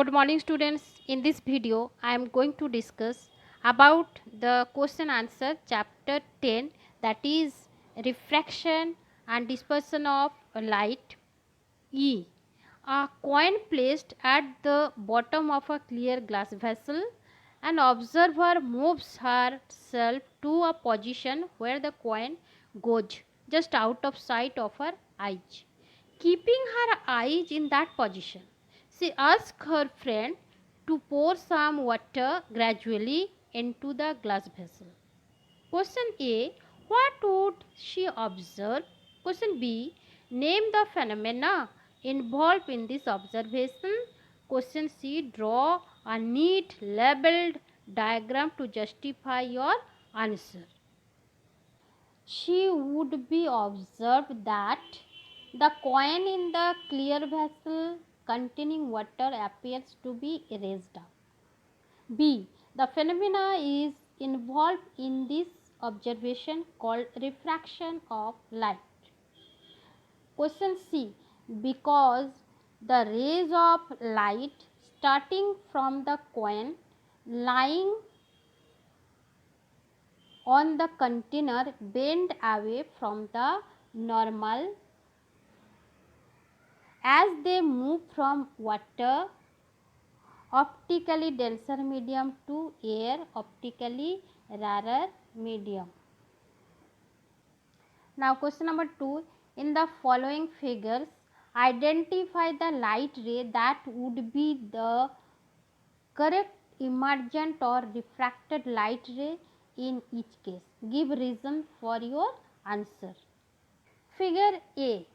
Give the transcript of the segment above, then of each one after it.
Good morning students. In this video I am going to discuss about the question answer chapter 10, that is refraction and dispersion of light. E. A coin placed at the bottom of a clear glass vessel. An observer moves herself to a position where the coin goes just out of sight of her eyes. Keeping her eyes in that position, she asks her friend to pour some water gradually into the glass vessel. Question A. What would she observe? Question B. Name the phenomena involved in this observation. Question C. Draw a neat labeled diagram to justify your answer. She would be observed that the coin in the clear vessel containing water appears to be raised up. B. The phenomena is involved in this observation called refraction of light. Question C. Because the rays of light starting from the coin lying on the container bend away from the normal as they move from water optically denser medium to air optically rarer medium. Now question number 2. In the following figures, identify the light ray that would be the correct emergent or refracted light ray in each case. Give reason for your answer. Figure A.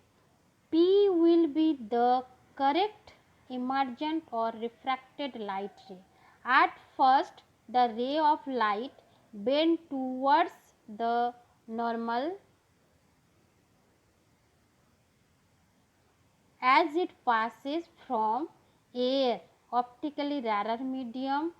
P will be the correct emergent or refracted light ray. At first, the ray of light bend towards the normal as it passes from air optically rarer medium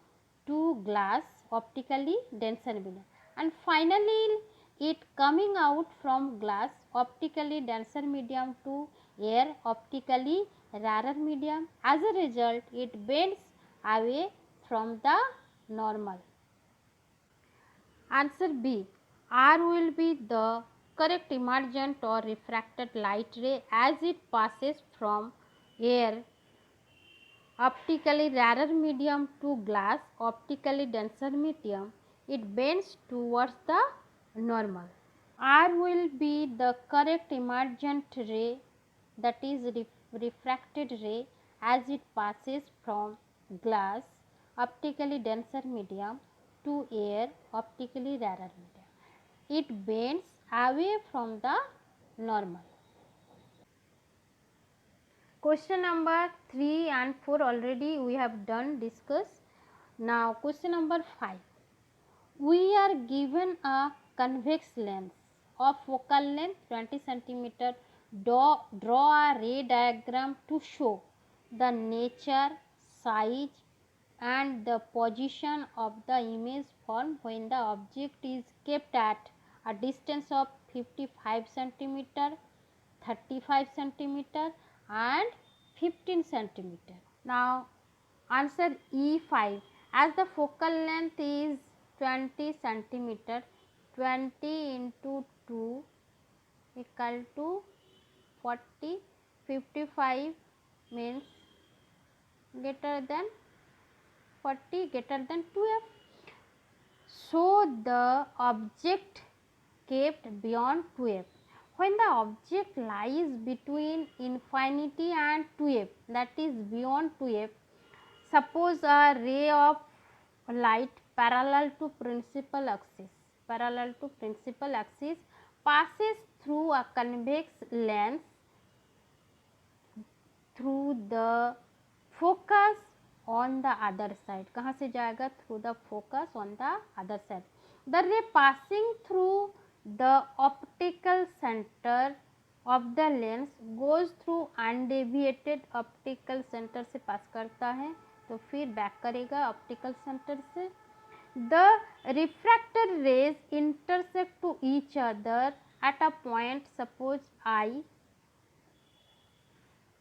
to glass optically denser medium, and finally it coming out from glass optically denser medium to air optically rarer medium. As a result, it bends away from the normal. Answer B. R will be the correct emergent or refracted light ray as it passes from air optically rarer medium to glass optically denser medium. It bends towards the normal. R will be the correct emergent ray, that is refracted ray, as it passes from glass optically denser medium to air optically rarer medium. It bends away from the normal. Question number 3 and 4 already we have done discuss. Now question number 5. We are given a convex lens of focal length 20 cm. Draw a ray diagram to show the nature, size and the position of the image formed when the object is kept at a distance of 55 cm, 35 cm and 15 cm. Now answer E5. As the focal length is 20 cm, 20 into 2 equal to 40, 55 means greater than 40, greater than 2f. So the object kept beyond 2f. When the object lies between infinity and 2f, that is beyond 2f, suppose a ray of light parallel to principal axis passes through a convex lens through the focus on the other side. कहाँ से जाएगा? Through the focus on the other side. The ray passing through the optical center of the lens goes through undeviated optical center से पास करता है तो फिर back करेगा optical centre से. The refracted rays intersect to each other at a point, suppose I,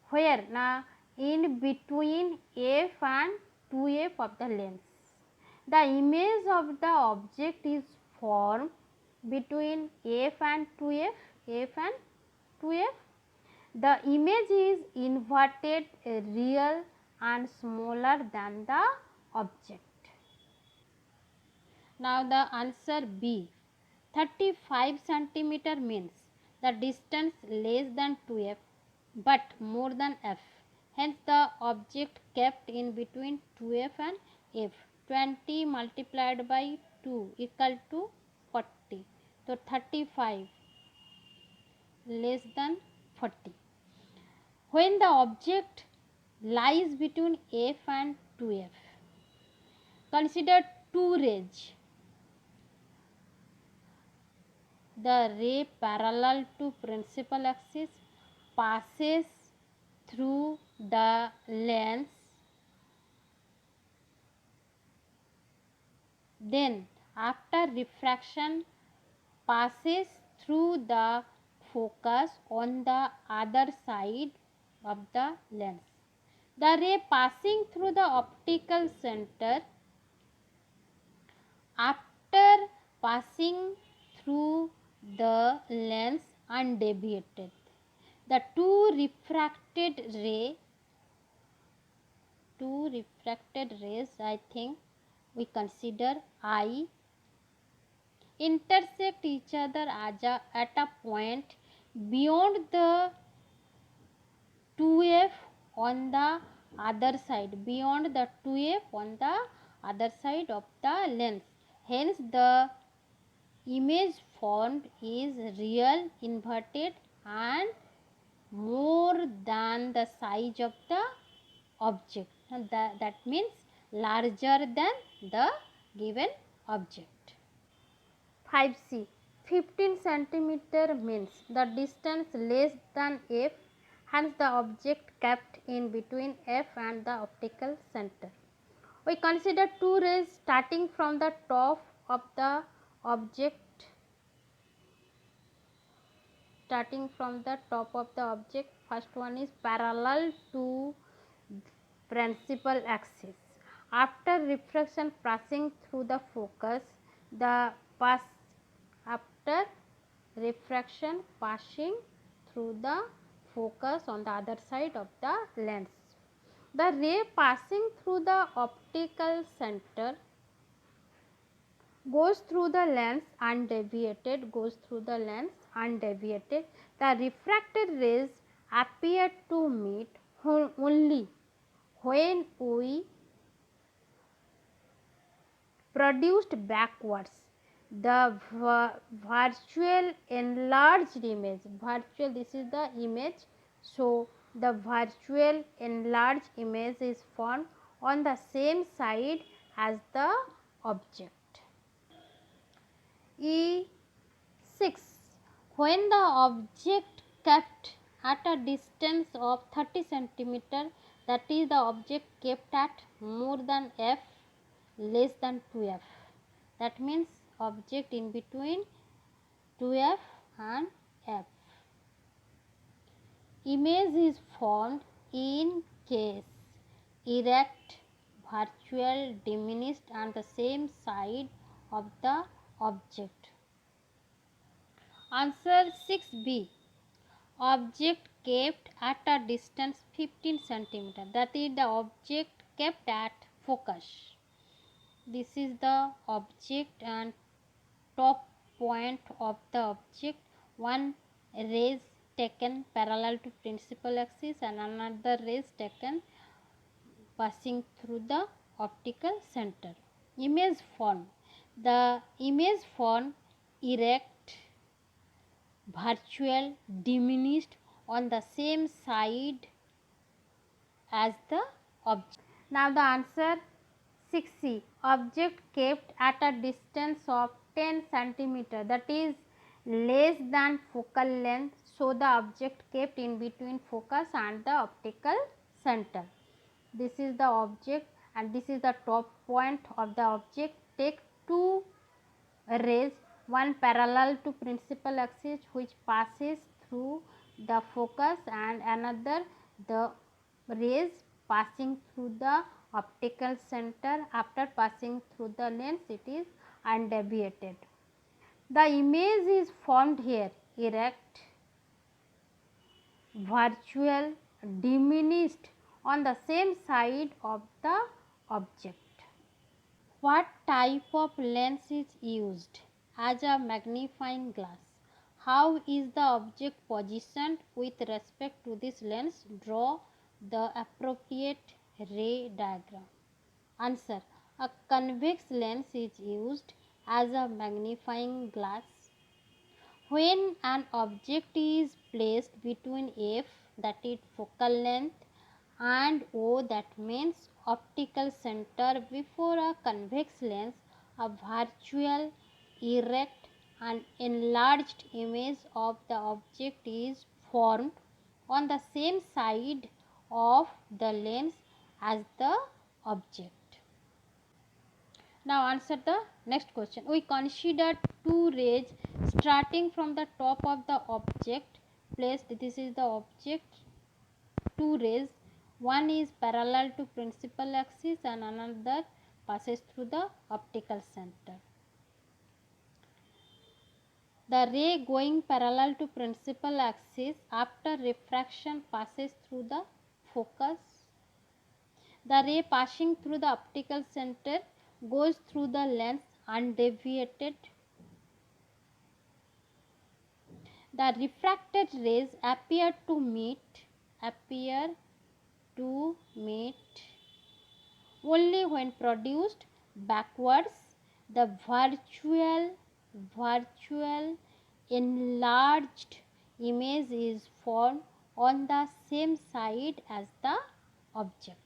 where na in between f and 2f of the lens. The image of the object is formed between f and 2f, f and 2f. The image is inverted, real and smaller than the object. Now the answer B. 35 centimeter means the distance less than 2f but more than f. Hence the object kept in between 2f and f. 20 multiplied by 2 equal to 40. So 35 less than 40. When the object lies between f and 2f, consider two rays. The ray parallel to principal axis passes through the lens, then after refraction passes through the focus on the other side of the lens. The ray passing through the optical center, after passing through the lens undeviated, the two refracted rays, I think we consider I, intersect each other at a point beyond the 2f on the other side, beyond the 2f on the other side of the lens. Hence the image formed is real, inverted and more than the size of the object, and that means larger than the given object. 5c. 15 centimeter means the distance less than f, hence the object kept in between f and the optical center. We consider two rays starting from the top of the object, First one is parallel to principal axis. After refraction passing through the focus, after refraction passing through the focus on the other side of the lens, the ray passing through the optical center goes through the lens undeviated, The refracted rays appear to meet only when we produced backwards the virtual enlarged image. This is the image. So the virtual enlarged image is formed on the same side as the object. E6. When the object kept at a distance of 30 centimeter, that is the object kept at more than f, less than 2f, that means object in between 2f and f. Image is formed in case erect, virtual, diminished on the same side of the object. Answer 6b. Object kept at a distance 15 centimeter, that is the object kept at focus. This is the object and top point of the object. One ray taken parallel to principal axis and another ray taken passing through the optical center. Image form. The image form erect, virtual, diminished on the same side as the object. Now the answer 6c. Object kept at a distance of 10 centimeter, that is less than focal length. So the object kept in between focus and the optical center. This is the object and this is the top point of the object. Take two rays, one parallel to principal axis which passes through the focus and another the rays passing through the optical center. After passing through the lens, it is undeviated. The image is formed here, erect, virtual, diminished on the same side of the object. What type of lens is used as a magnifying glass? How is the object positioned with respect to this lens? Draw the appropriate ray diagram. Answer. A convex lens is used as a magnifying glass when an object is placed between f, that is focal length, and O, that means optical center. Before a convex lens, a virtual, erect and enlarged image of the object is formed on the same side of the lens as the object. Now answer the next question. We consider two rays starting from the top of the object placed. This is the object. Two rays, one is parallel to principal axis and another passes through the optical center. The ray going parallel to principal axis after refraction passes through the focus. The ray passing through the optical center goes through the lens undeviated. The refracted rays appear to meet only when produced backwards. The virtual enlarged image is formed on the same side as the object.